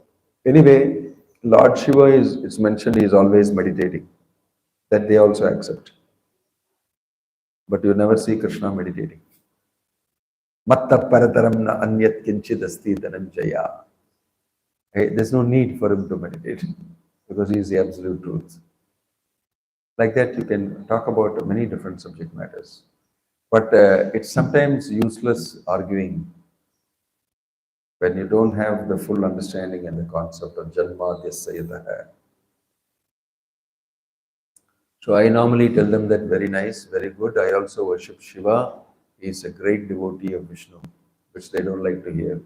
Anyway, Lord Shiva is, it's mentioned, he is always meditating. That they also accept. But you never see Krishna meditating. Matta parataram na anyat kinchid asti dhananjaya. Hey, there's no need for him to meditate because he is the absolute truth. Like that, you can talk about many different subject matters. But it's sometimes useless arguing when you don't have the full understanding and the concept of Janma Dyasayataha. So I normally tell them that very nice, very good. I also worship Shiva. He is a great devotee of Vishnu, which they don't like to hear.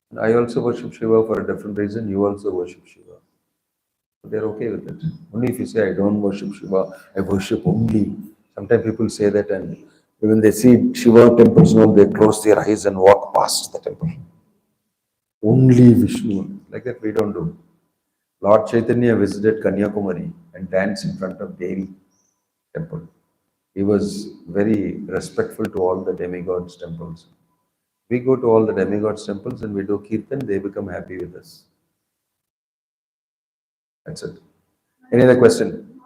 And I also worship Shiva for a different reason. You also worship Shiva. So they're okay with it. Only if you say, I don't worship Shiva, I worship only. Sometimes people say that, and when they see Shiva temples, they close their eyes and walk past the temple. Only Vishnu. Like that we don't do. Lord Chaitanya visited Kanyakumari and danced in front of Devi temple. He was very respectful to all the demigods' temples. We go to all the demigods' temples and we do kirtan, they become happy with us. That's it. Any other question?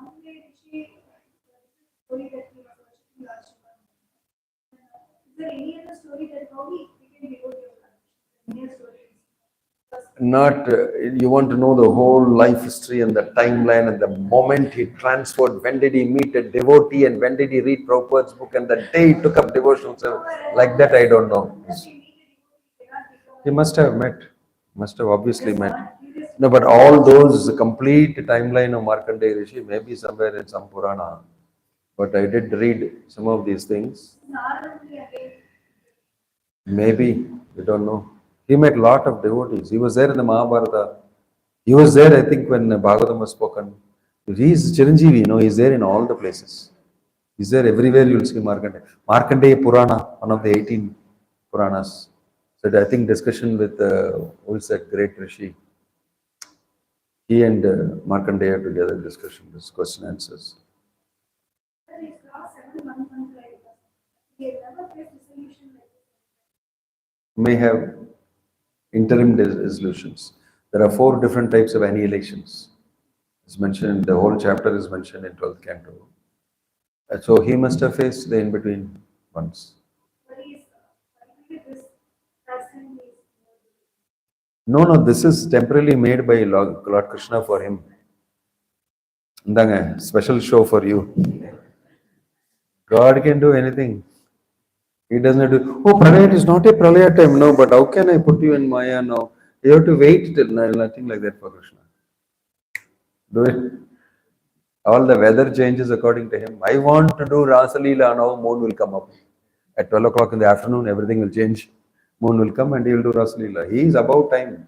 Not, you want to know the whole life history and the timeline and the moment he transferred, when did he meet a devotee and when did he read Prabhupada's book and the day he took up devotional service. Like that, I don't know. He must have met, must have obviously met. No, but all those, the complete timeline of Markandeya Rishi, maybe somewhere in some Purana. But I did read some of these things. Maybe, we don't know. He met a lot of devotees. He was there in the Mahabharata. He was there, I think, when Bhagavatam was spoken. He is Chiranjeevi, he's there in all the places. He's there everywhere, you'll see Markandeya. Markandeya Purana, one of the 18 Puranas. So I think discussion with, who is that great Rishi? He and Markandeya together discussion, this question answers. May have interim resolutions. There are 4 different types of annihilations. It's mentioned, the whole chapter is mentioned in 12th canto. So he must have faced the in-between ones. No, this is temporarily made by Lord Krishna for him. Special show for you. God can do anything. He doesn't do, oh, Pralaya is not a Pralaya time. No, but how can I put you in Maya now? You have to wait till nothing like that for Krishna. Do it. All the weather changes according to him. I want to do Rasa Leela now, moon will come up. At 12 o'clock in the afternoon, everything will change. Moon will come and he will do Rasa Leela. He is about time.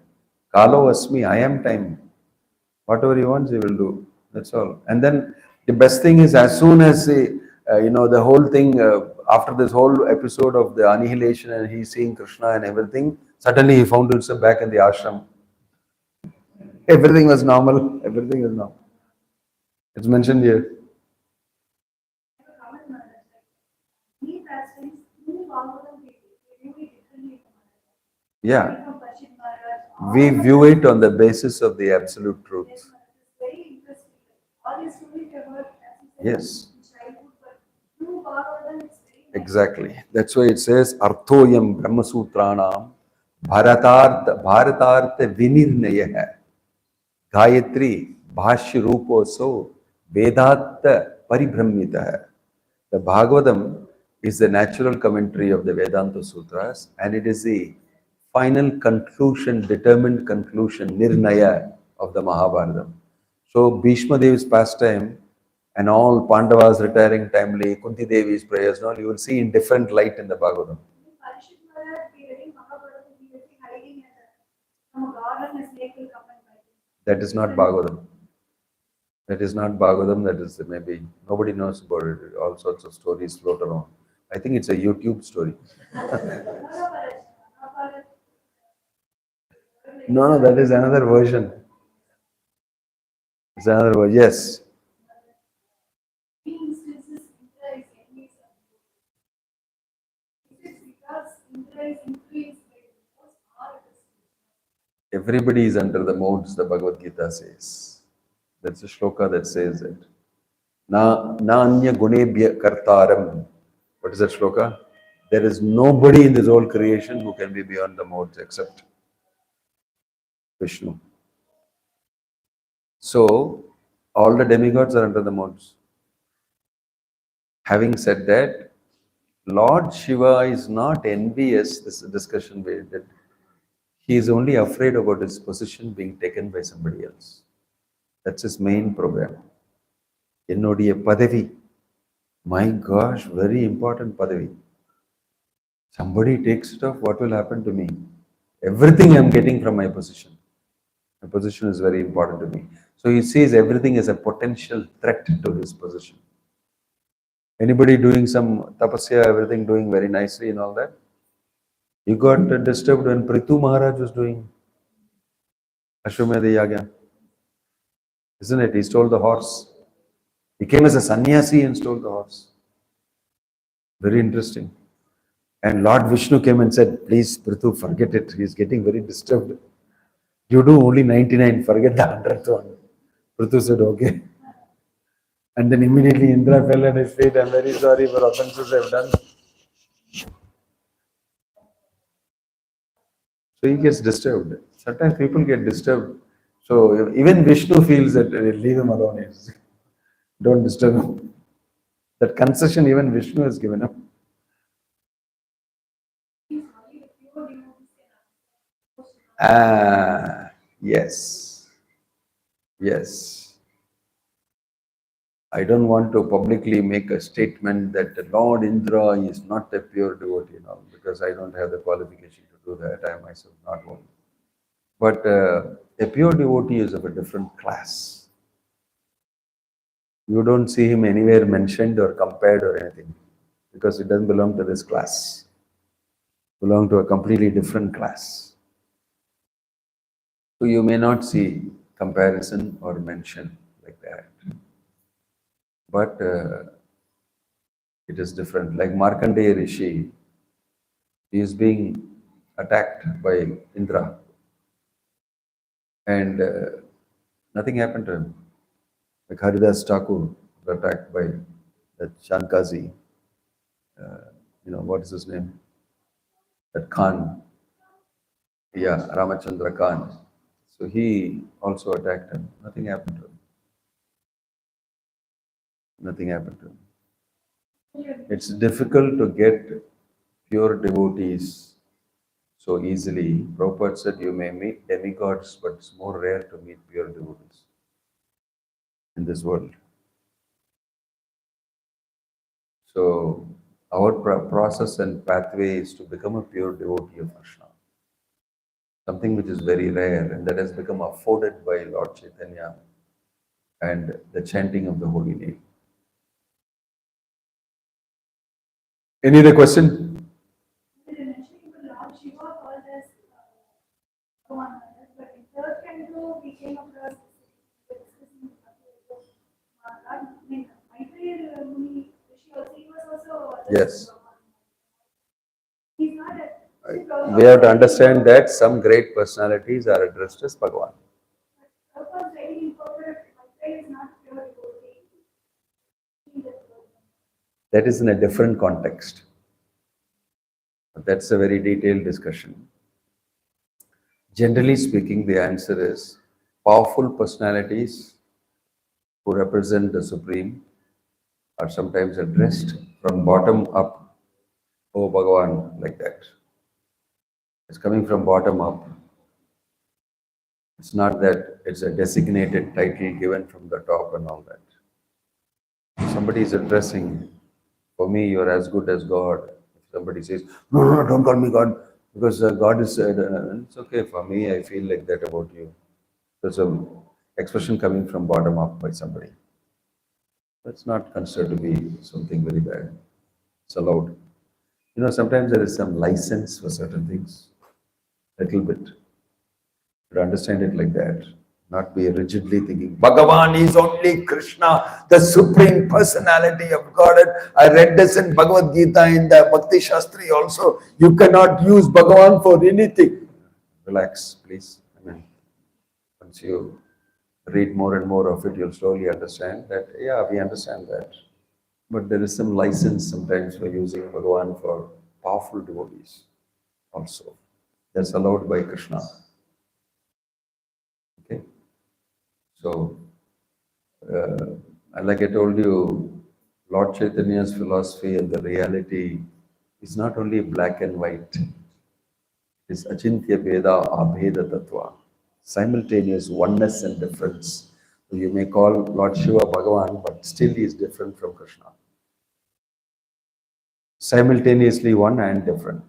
Kalo Asmi, I am time. Whatever he wants, he will do. That's all. And then the best thing is, as soon as the whole thing, after this whole episode of the annihilation and he's seeing Krishna and everything, suddenly he found himself back in the ashram. Everything was normal. Everything is normal. It's mentioned here. Yeah. We view it on the basis of the absolute truth. Yes. Exactly. That's why it says, Arthoyam Brahmasutranam Bharatartha Vinirnaya Gayatri Bhashya Ruposo Vedatta Paribramita. The Bhagavatam is the natural commentary of the Vedanta Sutras, and it is the final conclusion, determined conclusion, Nirnaya of the Mahabharata. So Bhishma Devi's pastime and all Pandavas retiring timely, Kunti Devi's prayers, you will see in different light in the Bhagavatam. That is not Bhagavatam. That is not Bhagavatam, that is maybe, nobody knows about it. All sorts of stories float around. I think it's a YouTube story. No, that is another version. Is another word? Yes. Everybody is under the modes, the Bhagavad Gita says. That's a shloka that says it. Na anya gunebhya kartaram. What is that shloka? There is nobody in this whole creation who can be beyond the modes except Vishnu. So, all the demigods are under the modes. Having said that, Lord Shiva is not envious, this discussion we did. He is only afraid about his position being taken by somebody else. That's his main program. Ennodiya padavi. My gosh, very important padavi. Somebody takes it off, what will happen to me? Everything I am getting from my position. My position is very important to me. So he sees everything as a potential threat to his position. Anybody doing some tapasya, everything doing very nicely and all that? You got disturbed when Prithu Maharaj was doing Ashwamedha Yagya. Isn't it? He stole the horse. He came as a sannyasi and stole the horse. Very interesting. And Lord Vishnu came and said, please, Prithu, forget it. He's getting very disturbed. You do only 99, forget the 100th one. Prithu said, okay. And then immediately Indra fell at his feet. I'm very sorry for offenses I've done. So he gets disturbed. Sometimes people get disturbed. So even Vishnu feels that leave him alone. Don't disturb him. That concession even Vishnu has given up. Ah, yes. Yes. I don't want to publicly make a statement that Lord Indra is not a pure devotee, because I don't have the qualification to do that. I myself not one. But a pure devotee is of a different class. You don't see him anywhere mentioned or compared or anything, because it doesn't belong to this class. It belongs to a completely different class. So you may not see comparison or mention like that. But it is different. Like Markandeya Rishi, he is being attacked by Indra. And nothing happened to him. Like Haridas Thakur was attacked by that Shankazi. What is his name? That Khan. Yeah, Ramachandra Khan. So he also attacked him. Nothing happened to him. Nothing happened to him. It's difficult to get pure devotees so easily. Prabhupada said you may meet demigods, but it's more rare to meet pure devotees in this world. So our process and pathway is to become a pure devotee of Krishna. Something which is very rare and that has become afforded by Lord Chaitanya and the chanting of the holy name. Any other question? Yes. We have to understand that some great personalities are addressed as Bhagavan. That is in a different context. That's a very detailed discussion. Generally speaking, the answer is powerful personalities who represent the Supreme are sometimes addressed from bottom up, oh Bhagavan, like that. It's coming from bottom up. It's not that it's a designated title given from the top and all that. Somebody is addressing, for me, you're as good as God. If somebody says, no, don't call me God, because God is, it's okay for me, I feel like that about you. There's an expression coming from bottom up by somebody. That's not considered to be something very bad. It's allowed. Sometimes there is some license for certain things, little bit. You understand it like that. Not be rigidly thinking, Bhagavan is only Krishna, the Supreme Personality of Godhead. I read this in Bhagavad Gita in the Bhakti Shastri also. You cannot use Bhagavan for anything. Relax, please. I mean, once you read more and more of it, you'll slowly understand that, yeah, we understand that. But there is some license sometimes for using Bhagavan for powerful devotees also. That's allowed by Krishna. Okay? So, like I told you, Lord Chaitanya's philosophy and the reality is not only black and white. It's Achintya Veda Abheda Tattva. Simultaneous oneness and difference. So you may call Lord Shiva Bhagavan, but still he is different from Krishna. Simultaneously one and different.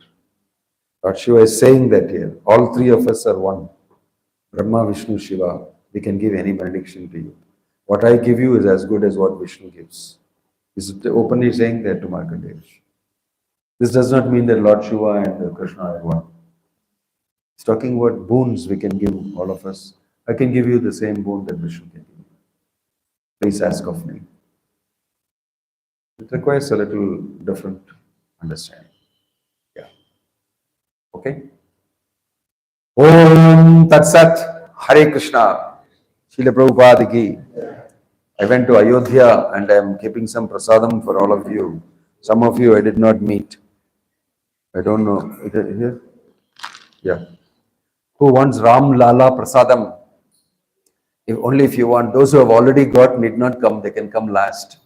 Lord Shiva is saying that here. All three of us are one. Brahma, Vishnu, Shiva. We can give any benediction to you. What I give you is as good as what Vishnu gives. He's openly saying that to Markandeya. This does not mean that Lord Shiva and Krishna are one. He's talking about boons we can give all of us. I can give you the same boon that Vishnu can give you. Please ask of me. It requires a little different understanding. Yeah. Okay? Om Tat Sat. Hare Krishna. Srila Prabhupada ki. I went to Ayodhya and I am keeping some prasadam for all of you. Some of you I did not meet. I don't know. Is it here? Yeah. Who wants Ram Lala prasadam? If only if you want. Those who have already got need not come. They can come last.